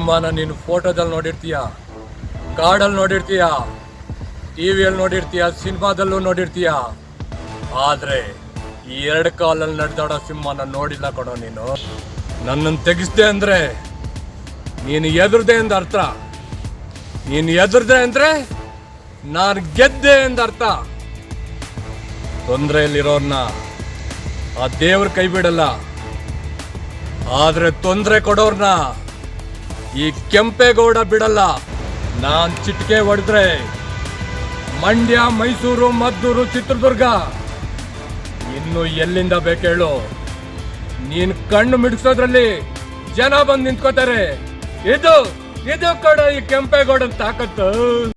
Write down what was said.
ಸಿಂಹನ ನೀನು ಫೋಟೋದಲ್ಲಿ ನೋಡಿರ್ತೀಯ, ಕಾಡಲ್ಲಿ ನೋಡಿರ್ತೀಯ, ಟಿವಿಯಲ್ಲಿ ನೋಡಿರ್ತೀಯ, ಸಿನಿಮಾದಲ್ಲೂ ನೋಡಿರ್ತೀಯ. ಆದ್ರೆ ಈ 2 ಕಾಲಲ್ಲಿ ನಡೆದಾಡೋ ಸಿಂಹನ ನೋಡಿಲ್ಲ ಕಣೋ ನೀನು. ನನ್ನನ್ನು ತೆಗಿಸ್ದೆ ಅಂದ್ರೆ ನೀನು ಎದುರ್ದೆ ಎಂದ ಅರ್ಥ. ನೀನು ಎದುರ್ದೆ ಅಂದ್ರೆ ನಾನು ಗೆದ್ದೆ ಎಂದ ಅರ್ಥ. ತೊಂದರೆಯಲ್ಲಿರೋರ್ನ ಆ ದೇವ್ರ ಕೈ ಬಿಡಲ್ಲ, ಆದ್ರೆ ತೊಂದರೆ ಕೊಡೋರ್ನ ಈ ಕೆಂಪೇಗೌಡ ಬಿಡಲ್ಲ. ನಾನ್ ಚಿಟಿಕೆ ಹೊಡೆದ್ರೆ ಮಂಡ್ಯ, ಮೈಸೂರು, ಮದ್ದೂರು, ಚಿತ್ರದುರ್ಗ ಇನ್ನು ಎಲ್ಲಿಂದ ಬೇಕೇಳು, ನೀನ್ ಕಣ್ಣು ಮಿಡ್ಸೋದ್ರಲ್ಲಿ ಜನ ಬಂದು ನಿಂತ್ಕೋತಾರೆ. ಇದು ಕೊಡ ಈ ಕೆಂಪೇಗೌಡನ ತಾಕತ್ತು.